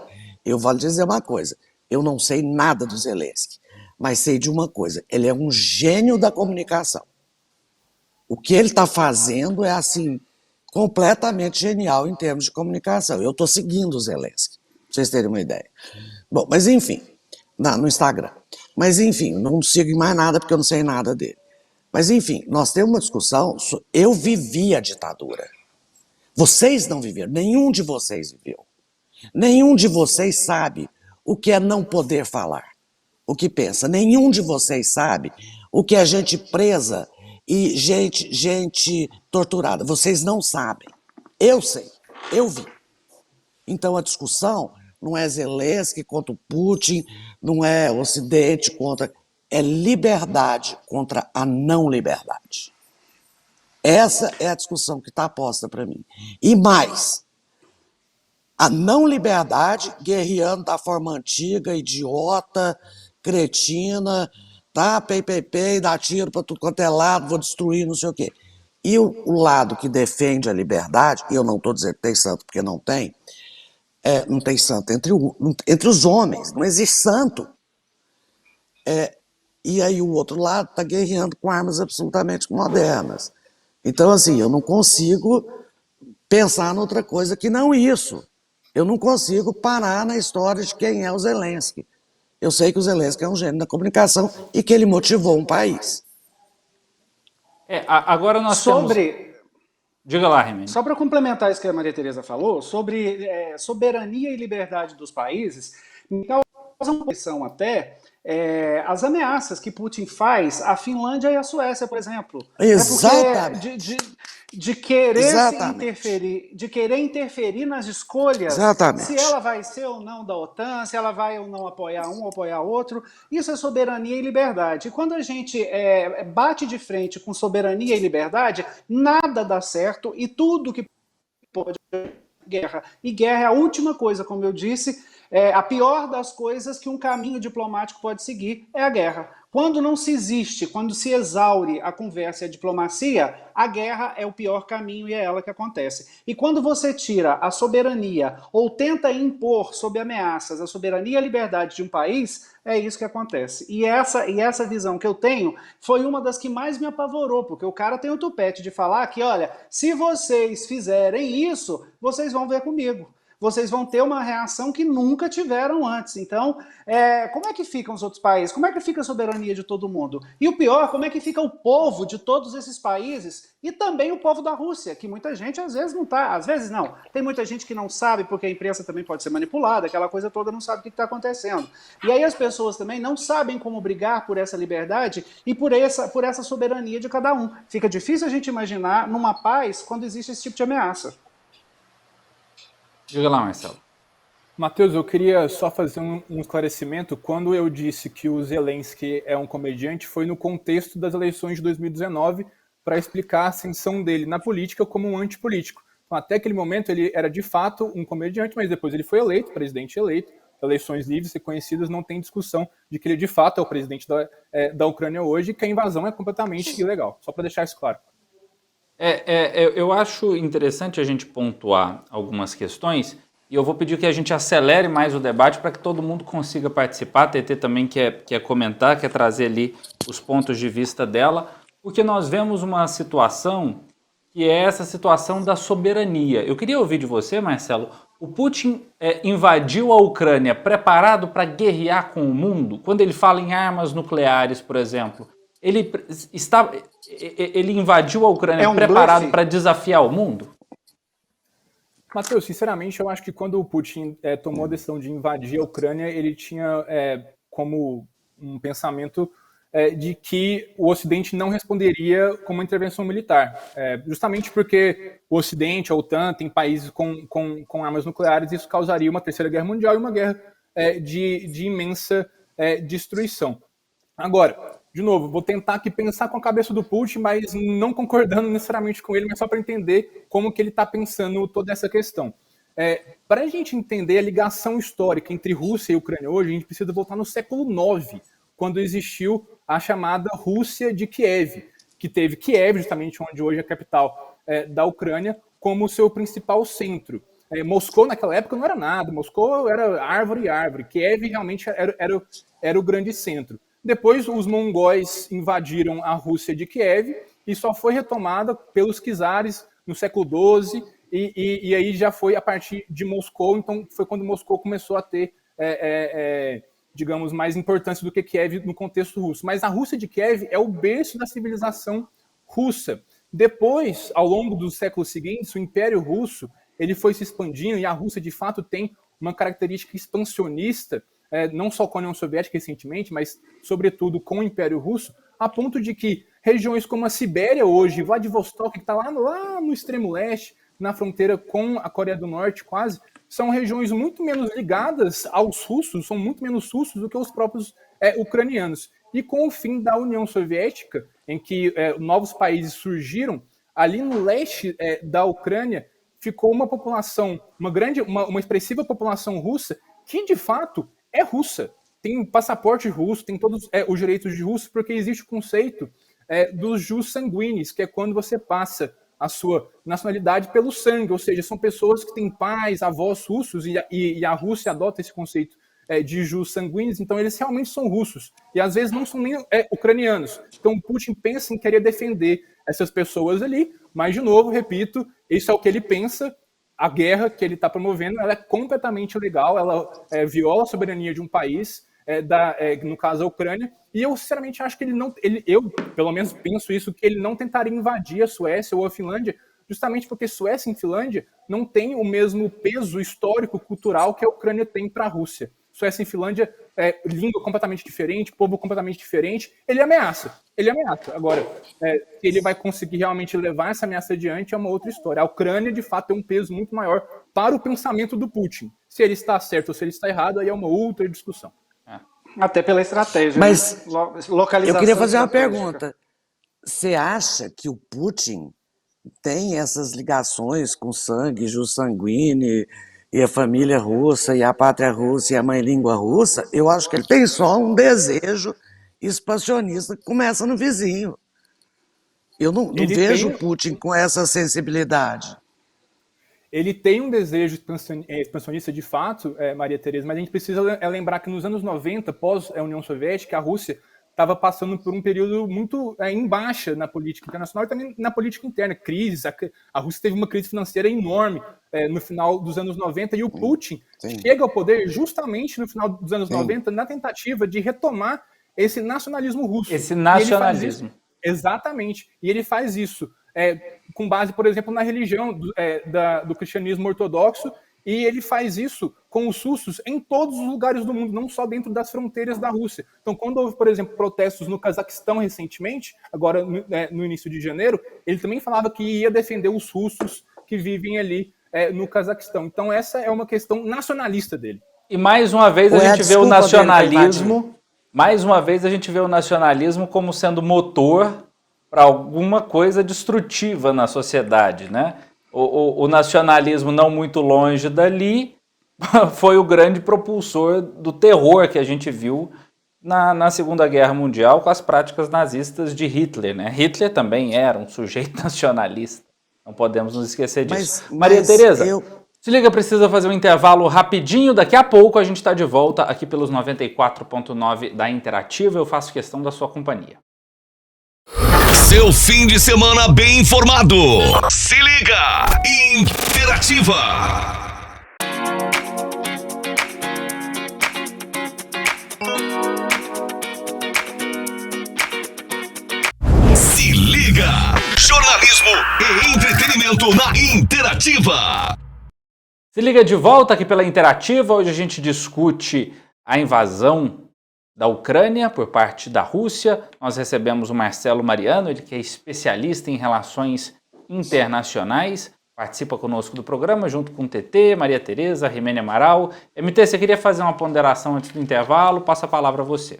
eu vou lhe dizer uma coisa: eu não sei nada do Zelensky, mas sei de uma coisa: ele é um gênio da comunicação. O que ele está fazendo é, assim, completamente genial em termos de comunicação. Eu estou seguindo o Zelensky, para vocês terem uma ideia. Bom, mas enfim, no Instagram. Mas enfim, não sigo mais nada porque eu não sei nada dele. Mas enfim, nós temos uma discussão. Eu vivi a ditadura. Vocês não viveram, nenhum de vocês viveu. Nenhum de vocês sabe o que é não poder falar, o que pensa. Nenhum de vocês sabe o que é gente presa e gente torturada. Vocês não sabem. Eu sei, eu vi. Então a discussão não é Zelensky contra o Putin, não é Ocidente contra... É liberdade contra a não liberdade. Essa é a discussão que está posta para mim. E mais, a não liberdade guerreando da forma antiga, idiota, cretina, tá? PPP, dá tiro para tudo quanto é lado, vou destruir, não sei o quê. E o lado que defende a liberdade, e eu não estou dizendo que tem santo porque não tem santo entre os homens, não existe santo. E aí o outro lado está guerreando com armas absolutamente modernas. Então, assim, eu não consigo pensar em outra coisa que não isso. Eu não consigo parar na história de quem é o Zelensky. Eu sei que o Zelensky é um gênio da comunicação e que ele motivou um país. Agora nós temos... Diga lá, Rimene. Só para complementar isso que a Maria Tereza falou, sobre soberania e liberdade dos países, me causa uma impressão até as ameaças que Putin faz à Finlândia e à Suécia, por exemplo. Exatamente. De querer Exatamente. interferir nas escolhas, Exatamente. se ela vai ser ou não da OTAN, se ela vai ou não apoiar um ou apoiar outro. Isso é soberania e liberdade. E quando a gente bate de frente com soberania e liberdade, nada dá certo e tudo que pode guerra. E guerra é a última coisa, como eu disse, a pior das coisas que um caminho diplomático pode seguir é a guerra. Quando não se existe, quando se exaure a conversa e a diplomacia, a guerra é o pior caminho e é ela que acontece. E quando você tira a soberania ou tenta impor sob ameaças a soberania e a liberdade de um país, é isso que acontece. E essa visão que eu tenho foi uma das que mais me apavorou, porque o cara tem o tupete de falar que, olha, se vocês fizerem isso, vocês vão ver comigo. Vocês vão ter uma reação que nunca tiveram antes. Então, como é que ficam os outros países? Como é que fica a soberania de todo mundo? E o pior, como é que fica o povo de todos esses países e também o povo da Rússia, que muita gente às vezes não está, às vezes não. Tem muita gente que não sabe, porque a imprensa também pode ser manipulada, aquela coisa toda, não sabe o que está acontecendo. E aí as pessoas também não sabem como brigar por essa liberdade e por essa soberania de cada um. Fica difícil a gente imaginar numa paz quando existe esse tipo de ameaça. Diga lá, Marcelo. Matheus, eu queria só fazer um esclarecimento. Quando eu disse que o Zelensky é um comediante, foi no contexto das eleições de 2019, para explicar a ascensão dele na política como um antipolítico. Então, até aquele momento, ele era de fato um comediante, mas depois ele foi eleito, presidente eleito, eleições livres e conhecidas, não tem discussão de que ele de fato é o presidente da Ucrânia hoje e que a invasão é completamente ilegal. Só para deixar isso claro. Eu acho interessante a gente pontuar algumas questões e eu vou pedir que a gente acelere mais o debate para que todo mundo consiga participar. A TT também quer comentar, quer trazer ali os pontos de vista dela, porque nós vemos uma situação que é essa situação da soberania. Eu queria ouvir de você, Marcelo, o Putin invadiu a Ucrânia preparado para guerrear com o mundo? Quando ele fala em armas nucleares, por exemplo, ele invadiu a Ucrânia preparado para desafiar o mundo? Matheus, sinceramente, eu acho que quando o Putin tomou a decisão de invadir a Ucrânia, ele tinha como um pensamento de que o Ocidente não responderia com uma intervenção militar. Justamente porque o Ocidente, a OTAN, tem países com armas nucleares, e isso causaria uma terceira guerra mundial e uma guerra de imensa destruição. Agora, de novo, vou tentar aqui pensar com a cabeça do Putin, mas não concordando necessariamente com ele, mas só para entender como que ele está pensando toda essa questão. Para a gente entender a ligação histórica entre Rússia e Ucrânia hoje, a gente precisa voltar no século IX, quando existiu a chamada Rússia de Kiev, que teve Kiev, justamente onde hoje é a capital da Ucrânia, como seu principal centro. Moscou, naquela época, não era nada. Moscou era árvore e árvore. Kiev realmente era o grande centro. Depois, os mongóis invadiram a Rússia de Kiev e só foi retomada pelos czares no século XII e aí já foi a partir de Moscou. Então, foi quando Moscou começou a ter, digamos, mais importância do que Kiev no contexto russo. Mas a Rússia de Kiev é o berço da civilização russa. Depois, ao longo dos séculos seguintes, o Império Russo ele foi se expandindo e a Rússia, de fato, tem uma característica expansionista, não só com a União Soviética recentemente, mas, sobretudo, com o Império Russo, a ponto de que regiões como a Sibéria hoje, Vladivostok, que está lá no extremo leste, na fronteira com a Coreia do Norte quase, são regiões muito menos ligadas aos russos, são muito menos russos do que os próprios ucranianos. E com o fim da União Soviética, em que novos países surgiram, ali no leste da Ucrânia ficou uma população, uma expressiva população russa, que de fato é russa. Tem passaporte russo, tem todos os direitos de russo, porque existe o conceito dos jus sanguinis, que é quando você passa a sua nacionalidade pelo sangue, ou seja, são pessoas que têm pais, avós russos, e a Rússia adota esse conceito de jus sanguinis, então eles realmente são russos, e às vezes não são nem ucranianos. Então o Putin pensa em querer defender essas pessoas ali, mas, de novo, repito, isso é o que ele pensa. A guerra que ele está promovendo, ela é completamente ilegal, ela viola a soberania de um país, no caso a Ucrânia, e eu sinceramente acho que eu pelo menos penso isso, que ele não tentaria invadir a Suécia ou a Finlândia, justamente porque Suécia e Finlândia não têm o mesmo peso histórico, cultural que a Ucrânia tem para a Rússia. Suécia e Finlândia, língua completamente diferente, povo completamente diferente, ele ameaça. Agora, se ele vai conseguir realmente levar essa ameaça adiante é uma outra história. A Ucrânia, de fato, tem um peso muito maior para o pensamento do Putin. Se ele está certo ou se ele está errado, aí é uma outra discussão. Até pela estratégia. Mas né? Localização. eu queria fazer uma estratégica. pergunta. Você acha que o Putin tem essas ligações com sangue, jus sanguine, e a família russa, e a pátria russa, e a mãe língua russa? Eu acho que ele tem só um desejo expansionista que começa no vizinho. Eu não vejo o Putin com essa sensibilidade. Ele tem um desejo expansionista de fato, Maria Tereza, mas a gente precisa lembrar que nos anos 90, pós a União Soviética, a Rússia estava passando por um período muito em baixa na política internacional e também na política interna. Crises, a Rússia teve uma crise financeira enorme no final dos anos 90 e o Putin chega ao poder justamente no final dos anos 90 na tentativa de retomar esse nacionalismo russo. Esse nacionalismo. Exatamente. E ele faz isso com base, por exemplo, na religião do cristianismo ortodoxo, e ele faz isso com os russos em todos os lugares do mundo, não só dentro das fronteiras da Rússia. Então, quando houve, por exemplo, protestos no Cazaquistão recentemente, agora no início de janeiro, ele também falava que ia defender os russos que vivem ali no Cazaquistão. Então, essa é uma questão nacionalista dele. E mais uma vez a gente vê o nacionalismo, como sendo motor para alguma coisa destrutiva na sociedade, né? O nacionalismo não muito longe dali foi o grande propulsor do terror que a gente viu na Segunda Guerra Mundial com as práticas nazistas de Hitler, né? Hitler também era um sujeito nacionalista, não podemos nos esquecer disso. Maria Tereza, se liga, precisa fazer um intervalo rapidinho, daqui a pouco a gente está de volta aqui pelos 94.9 da Interativa, eu faço questão da sua companhia. Seu fim de semana bem informado. Se liga! Interativa. Se liga! Jornalismo e entretenimento na Interativa. Se liga de volta aqui pela Interativa. Hoje a gente discute a invasão da Ucrânia por parte da Rússia. Nós recebemos o Marcelo Mariano, ele que é especialista em relações internacionais, participa conosco do programa junto com o TT, Maria Tereza, Rimene Amaral. MT, você queria fazer uma ponderação antes do intervalo? Passa a palavra a você.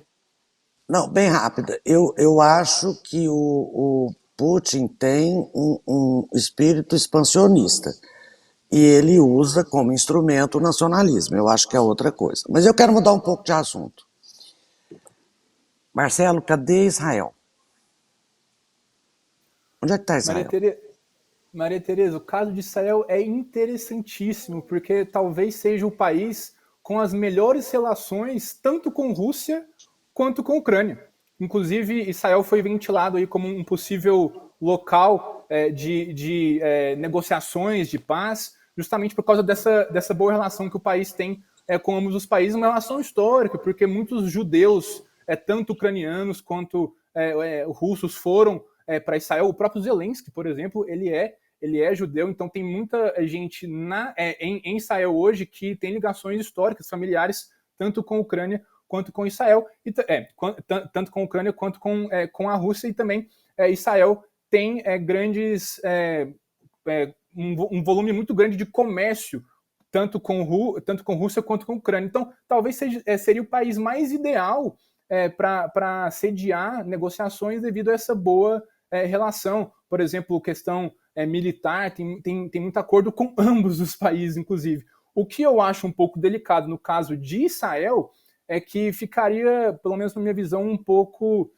Não, bem rápida. Eu acho que o Putin tem um espírito expansionista e ele usa como instrumento o nacionalismo. Eu acho que é outra coisa. Mas eu quero mudar um pouco de assunto. Marcelo, cadê Israel? Onde é que está Israel? Maria Tereza, o caso de Israel é interessantíssimo, porque talvez seja o país com as melhores relações, tanto com Rússia quanto com Ucrânia. Inclusive, Israel foi ventilado aí como um possível local de negociações de paz, justamente por causa dessa boa relação que o país tem com ambos os países, uma relação histórica, porque muitos judeus, tanto ucranianos quanto russos, foram para Israel. O próprio Zelensky, por exemplo, ele é judeu, então tem muita gente em Israel hoje que tem ligações históricas, familiares, tanto com a Ucrânia quanto com Israel, tanto com a Ucrânia quanto com a Rússia, e também Israel tem um volume muito grande de comércio, tanto com Rússia quanto com a Ucrânia. Então, talvez seria o país mais ideal para sediar negociações devido a essa boa relação. Por exemplo, questão militar, tem muito acordo com ambos os países, inclusive. O que eu acho um pouco delicado no caso de Israel é que ficaria, pelo menos na minha visão, um pouco,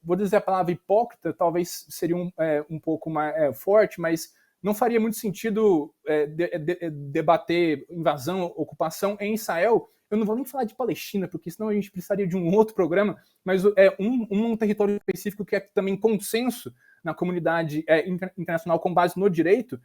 vou dizer a palavra hipócrita, talvez seria um pouco mais forte, mas não faria muito sentido debater invasão, ocupação em Israel. Eu não vou nem falar de Palestina, porque senão a gente precisaria de um outro programa, mas um território específico que é também consenso na comunidade internacional com base no direito,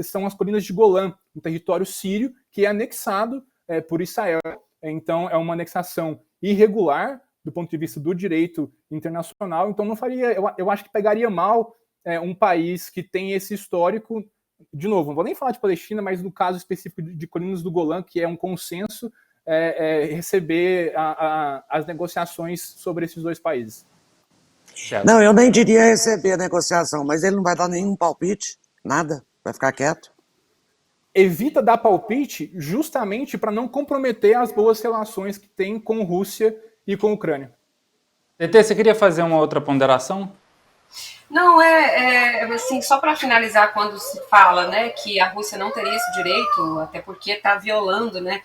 são as colinas de Golã, um território sírio que é anexado por Israel. Então, é uma anexação irregular do ponto de vista do direito internacional. Então, não faria. Eu acho que pegaria mal um país que tem esse histórico. De novo, não vou nem falar de Palestina, mas no caso específico de Colinas do Golã, que é um consenso, receber as negociações sobre esses dois países. Certo. Não, eu nem diria receber a negociação, mas ele não vai dar nenhum palpite, nada, vai ficar quieto. Evita dar palpite justamente para não comprometer as boas relações que tem com Rússia e com Ucrânia. TT, você queria fazer uma outra ponderação? Não, assim, só para finalizar, quando se fala, né, que a Rússia não teria esse direito, até porque está violando, né,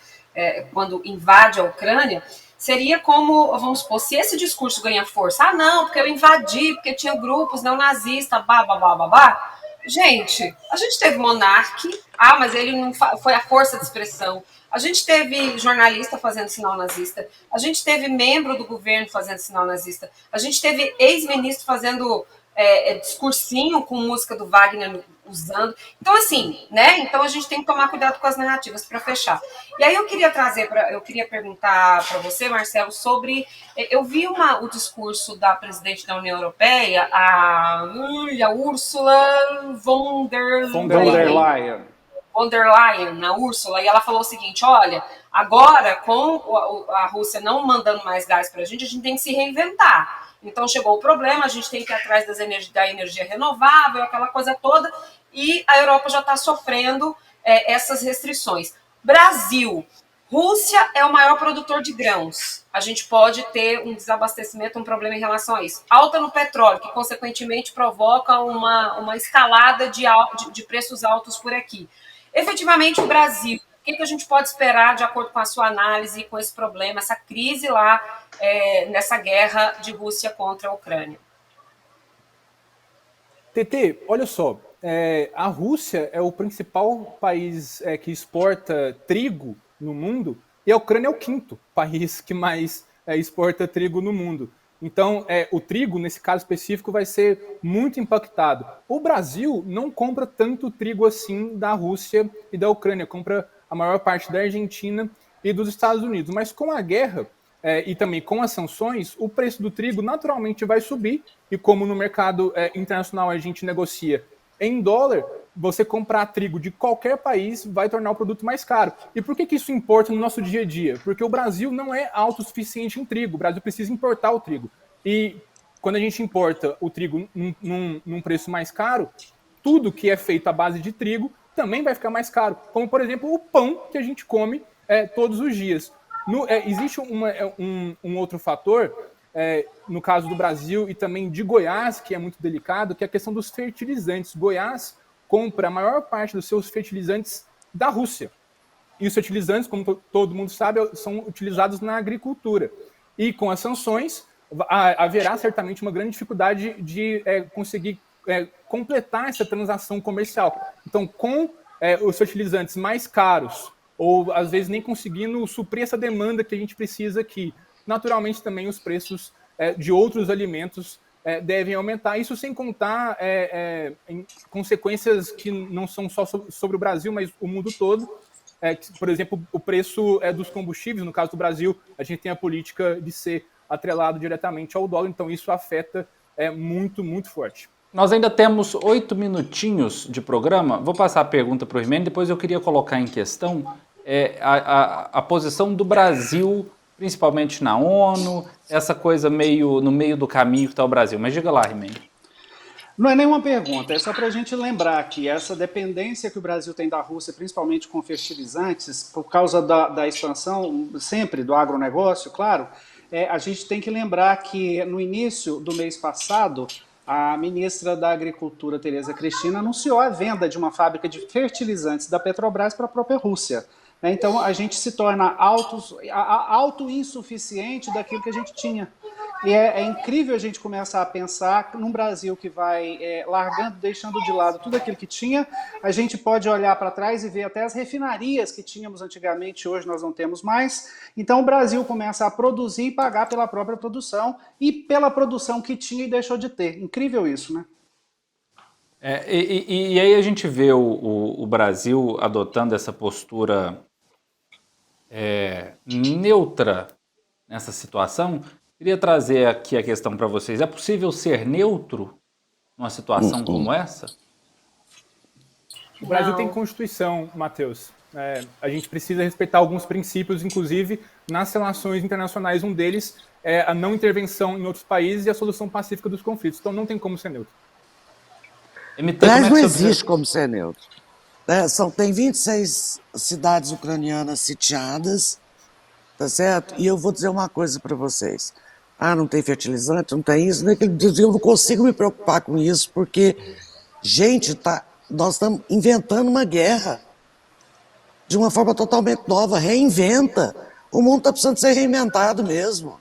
quando invade a Ucrânia, seria como, vamos supor, se esse discurso ganha força, não, porque eu invadi, porque tinha grupos neonazistas, babá. Gente, a gente teve monarca, mas ele não foi a força de expressão. A gente teve jornalista fazendo sinal nazista, a gente teve membro do governo fazendo sinal nazista, a gente teve ex-ministro fazendo discursinho com música do Wagner usando. Então, assim, né? Então a gente tem que tomar cuidado com as narrativas para fechar. E aí eu queria perguntar para você, Marcelo, sobre. Eu vi o discurso da presidente da União Europeia, a Ursula von der Leyen. Von der Leyen, a Úrsula, e ela falou o seguinte: olha, agora com a Rússia não mandando mais gás para a gente tem que se reinventar. Então chegou o problema, a gente tem que ir atrás da energia renovável, aquela coisa toda, e a Europa já está sofrendo essas restrições. Brasil, Rússia é o maior produtor de grãos. A gente pode ter um desabastecimento, um problema em relação a isso. Alta no petróleo, que consequentemente provoca uma escalada de preços altos por aqui. Efetivamente, o Brasil, o que a gente pode esperar, de acordo com a sua análise, com esse problema, essa crise lá, nessa guerra de Rússia contra a Ucrânia? TT, olha só, a Rússia é o principal país que exporta trigo no mundo, e a Ucrânia é o quinto país que mais exporta trigo no mundo. Então, o trigo, nesse caso específico, vai ser muito impactado. O Brasil não compra tanto trigo assim da Rússia e da Ucrânia, compra a maior parte da Argentina e dos Estados Unidos. Mas com a guerra e também com as sanções, o preço do trigo naturalmente vai subir, e como no mercado internacional a gente negocia em dólar, você comprar trigo de qualquer país vai tornar o produto mais caro. E por que isso importa no nosso dia a dia? Porque o Brasil não é autossuficiente em trigo, o Brasil precisa importar o trigo. E quando a gente importa o trigo num preço mais caro, tudo que é feito à base de trigo também vai ficar mais caro. Como, por exemplo, o pão que a gente come todos os dias. Existe um outro fator, no caso do Brasil e também de Goiás, que é muito delicado, que é a questão dos fertilizantes. Goiás compra a maior parte dos seus fertilizantes da Rússia. E os fertilizantes, como todo mundo sabe, são utilizados na agricultura. E com as sanções, haverá certamente uma grande dificuldade de conseguir completar essa transação comercial. Então, com os fertilizantes mais caros, ou às vezes nem conseguindo suprir essa demanda que a gente precisa aqui, naturalmente também os preços de outros alimentos devem aumentar. Isso sem contar em consequências que não são só sobre o Brasil, mas o mundo todo. Por exemplo, o preço dos combustíveis, no caso do Brasil, a gente tem a política de ser atrelado diretamente ao dólar, então isso afeta muito, muito forte. Nós ainda temos 8 minutinhos de programa. Vou passar a pergunta para o Rimene, depois eu queria colocar em questão a posição do Brasil principalmente na ONU, essa coisa meio no meio do caminho que está o Brasil. Mas diga lá, Rimei. Não é nenhuma pergunta, é só para a gente lembrar que essa dependência que o Brasil tem da Rússia, principalmente com fertilizantes, por causa da expansão sempre do agronegócio, claro, a gente tem que lembrar que no início do mês passado, a ministra da Agricultura, Tereza Cristina, anunciou a venda de uma fábrica de fertilizantes da Petrobras para a própria Rússia. Então a gente se torna autoinsuficiente daquilo que a gente tinha. E é incrível a gente começar a pensar num Brasil que vai largando, deixando de lado tudo aquilo que tinha. A gente pode olhar para trás e ver até as refinarias que tínhamos antigamente, hoje nós não temos mais. Então o Brasil começa a produzir e pagar pela própria produção e pela produção que tinha e deixou de ter. Incrível isso, né? E aí a gente vê o Brasil adotando essa postura neutra nessa situação. Queria trazer aqui a questão para vocês. É possível ser neutro numa situação como essa? O Brasil Não. tem Constituição, Matheus. A gente precisa respeitar alguns princípios, inclusive nas relações internacionais. Um deles é a não intervenção em outros países e a solução pacífica dos conflitos. Então não tem como ser neutro. Aliás, não existe como ser neutro. Tem 26 cidades ucranianas sitiadas, tá certo? E eu vou dizer uma coisa para vocês. Não tem fertilizante, não tem isso. Eu não consigo me preocupar com isso, porque, gente, nós estamos inventando uma guerra de uma forma totalmente nova. Reinventa. O mundo está precisando ser reinventado mesmo.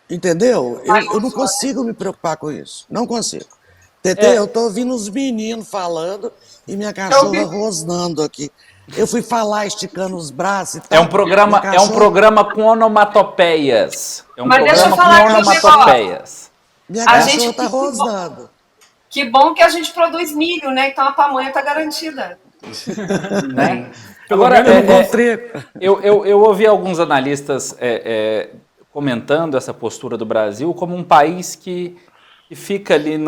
Entendeu? Eu não consigo me preocupar com isso. Não consigo. Eu estou ouvindo os meninos falando e minha cachorra rosnando aqui. Eu fui falar esticando os braços e tal. É um programa com onomatopeias. Mas deixa eu falar aqui um negócio. Minha cachorra está rosnando. Que bom que a gente produz milho, né? Então a pamonha está garantida. Né? Agora, eu ouvi alguns analistas comentando essa postura do Brasil como um país que fica ali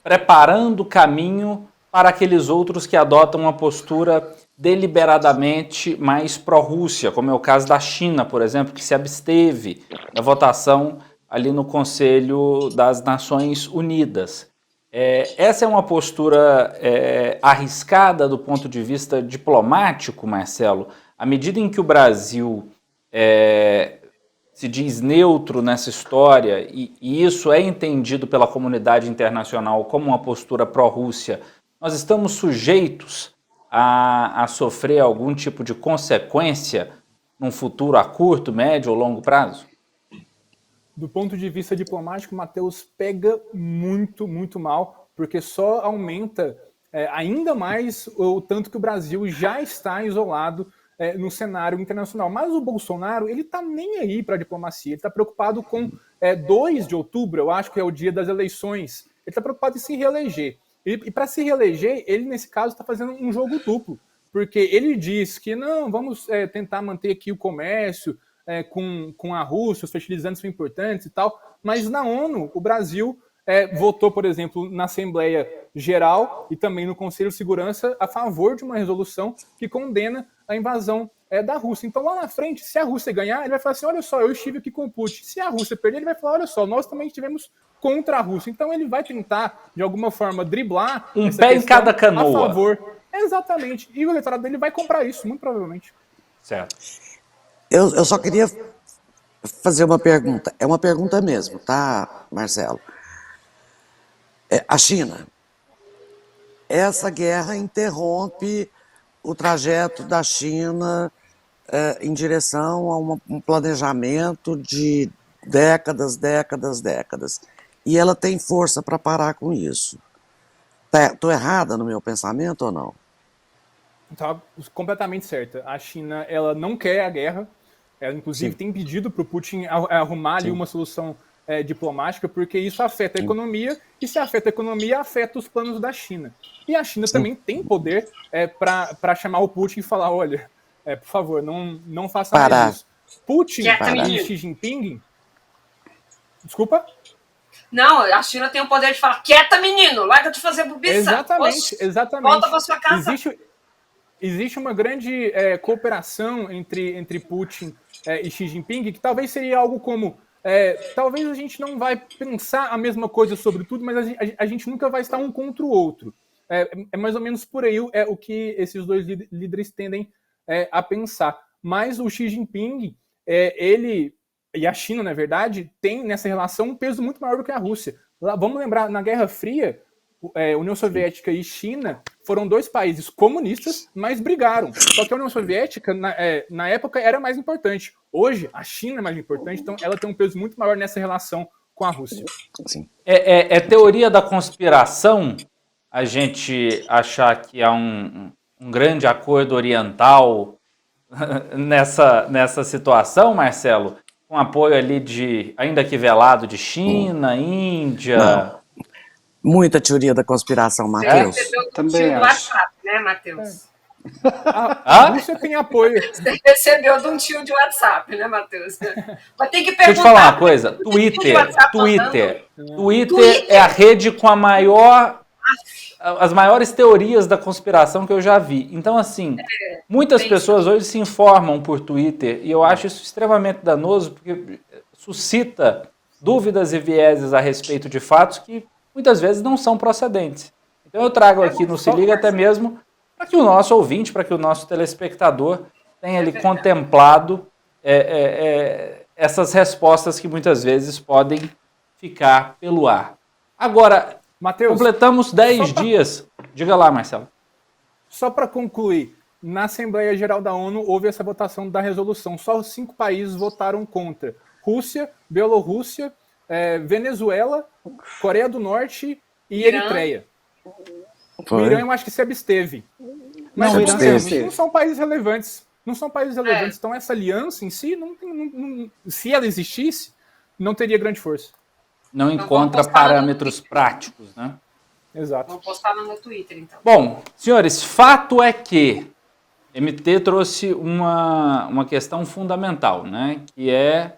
preparando o caminho para aqueles outros que adotam uma postura deliberadamente mais pró-Rússia, como é o caso da China, por exemplo, que se absteve da votação ali no Conselho das Nações Unidas. Essa é uma postura arriscada do ponto de vista diplomático, Marcelo, à medida em que o Brasil se diz neutro nessa história e isso é entendido pela comunidade internacional como uma postura pró-Rússia, nós estamos sujeitos a sofrer algum tipo de consequência num futuro a curto, médio ou longo prazo? Do ponto de vista diplomático, Matheus, pega muito, muito mal, porque só aumenta ainda mais o tanto que o Brasil já está isolado no cenário internacional. Mas o Bolsonaro, ele tá nem aí para a diplomacia, ele está preocupado com 2 de outubro, eu acho que é o dia das eleições, ele está preocupado em se reeleger. E para se reeleger, ele, nesse caso, está fazendo um jogo duplo, porque ele diz que não, vamos tentar manter aqui o comércio com a Rússia, os fertilizantes são importantes e tal, mas na ONU, o Brasil votou, por exemplo, na Assembleia Geral e também no Conselho de Segurança a favor de uma resolução que condena a invasão da Rússia. Então, lá na frente, se a Rússia ganhar, ele vai falar assim, olha só, eu estive aqui com o Putin. Se a Rússia perder, ele vai falar, olha só, nós também estivemos contra a Rússia. Então, ele vai tentar, de alguma forma, driblar um pé em cada canoa. A favor. Exatamente. E o eleitorado dele vai comprar isso, muito provavelmente. Certo. Eu só queria fazer uma pergunta. É uma pergunta mesmo, tá, Marcelo? A China. Essa guerra interrompe o trajeto da China em direção a um planejamento de décadas. E ela tem força para parar com isso. Estou errada no meu pensamento ou não? Está completamente certa. A China, ela não quer a guerra. Ela, inclusive, tem pedido para o Putin arrumar ali uma solução diplomática, porque isso afeta a economia, e se afeta a economia, afeta os planos da China. E a China também tem poder para chamar o Putin e falar, olha, por favor, não faça mais isso. Putin e Xi Jinping... Desculpa? Não, a China tem o poder de falar, quieta, menino, larga de fazer bobiça. Exatamente. Volta para sua casa. existe uma grande cooperação entre Putin e Xi Jinping, que talvez seria algo como, talvez a gente não vai pensar a mesma coisa sobre tudo, mas a gente nunca vai estar um contra o outro. É mais ou menos por aí o que esses dois líderes tendem a pensar. Mas o Xi Jinping, ele e a China, na verdade, tem nessa relação um peso muito maior do que a Rússia. Vamos lembrar, na Guerra Fria, União Soviética e China foram dois países comunistas, mas brigaram. Só que a União Soviética, na época, era mais importante. Hoje, a China é mais importante, então ela tem um peso muito maior nessa relação com a Rússia. Sim. É teoria da conspiração a gente achar que há um grande acordo oriental nessa situação, Marcelo? Com apoio ali ainda que velado, de China, Índia... Não. Muita teoria da conspiração, Matheus. Também acho. WhatsApp, né, Matheus? A Rússia tem apoio. Você recebeu de um tio de WhatsApp, né, Matheus? Mas tem que perguntar. Deixa eu te falar uma coisa. Twitter é a rede com as maiores teorias da conspiração que eu já vi. Então, assim, muitas pessoas hoje se informam por Twitter e eu acho isso extremamente danoso porque suscita dúvidas e vieses a respeito de fatos que muitas vezes não são procedentes. Então eu trago aqui no Se Liga até mesmo para que o nosso ouvinte, para que o nosso telespectador tenha ali contemplado essas respostas que muitas vezes podem ficar pelo ar. Agora, Mateus, completamos 10 dias. Diga lá, Marcelo. Só para concluir, na Assembleia Geral da ONU houve essa votação da resolução. Só 5 países votaram contra. Rússia, Bielorrússia, Venezuela, Coreia do Norte e Eritreia. O Irã eu acho que se absteve. Mas não são países relevantes. Não são países relevantes. Então essa aliança em si, se ela existisse, não teria grande força. Não encontra parâmetros práticos, né? Exato. Vamos postar no Twitter, então. Bom, senhores, fato é que MT trouxe uma questão fundamental, né? Que é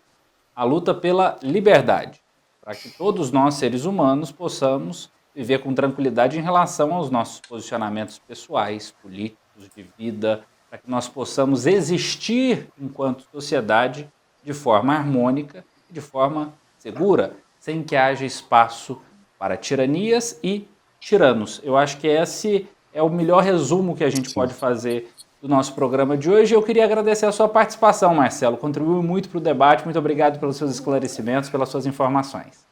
a luta pela liberdade. Para que todos nós, seres humanos, possamos viver com tranquilidade em relação aos nossos posicionamentos pessoais, políticos, de vida, para que nós possamos existir enquanto sociedade de forma harmônica e de forma segura, sem que haja espaço para tiranias e tiranos. Eu acho que esse é o melhor resumo que a gente pode fazer do nosso programa de hoje. Eu queria agradecer a sua participação, Marcelo. Contribuiu muito para o debate. Muito obrigado pelos seus esclarecimentos, pelas suas informações.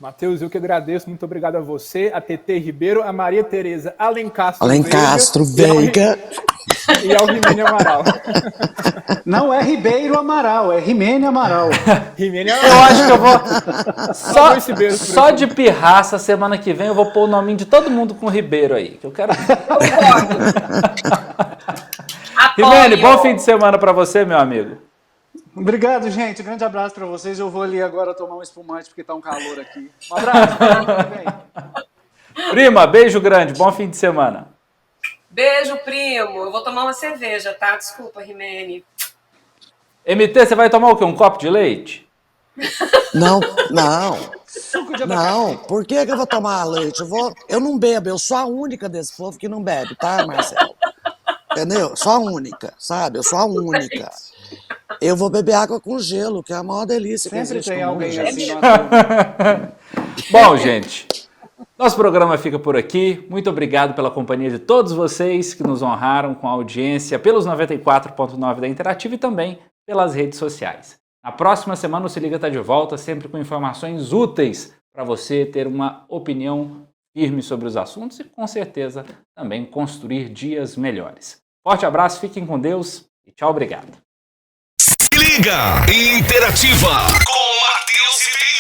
Matheus, eu que agradeço. Muito obrigado a você, a TT Ribeiro, a Maria Tereza Alencastro Veiga e ao Rimene Amaral. Não é Ribeiro Amaral, é Rimene Amaral. Rimene Amaral. Eu acho que eu vou... Só de pirraça, semana que vem eu vou pôr o nominho de todo mundo com Ribeiro aí, que eu quero... Rimene, bom fim de semana para você, meu amigo. Obrigado, gente. Grande abraço para vocês. Eu vou ali agora tomar um espumante porque tá um calor aqui. Um abraço. Prima, beijo grande. Bom fim de semana. Beijo, primo. Eu vou tomar uma cerveja, tá? Desculpa, Rimene. MT, você vai tomar o quê? Um copo de leite? Não. Não, por que eu vou tomar leite? Eu não bebo, eu sou a única desse povo que não bebe, tá, Marcelo? Entendeu? Sou a única, sabe? Eu sou a única. Eu vou beber água com gelo, que é a maior delícia que existe. Sempre tem alguém assim. Bom, gente, nosso programa fica por aqui. Muito obrigado pela companhia de todos vocês que nos honraram com a audiência pelos 94.9 da Interativa e também pelas redes sociais. Na próxima semana o Se Liga está de volta, sempre com informações úteis para você ter uma opinião firme sobre os assuntos e, com certeza, também construir dias melhores. Forte abraço, fiquem com Deus e tchau, obrigado. Se Liga Interativa com Matheus Ribeiro.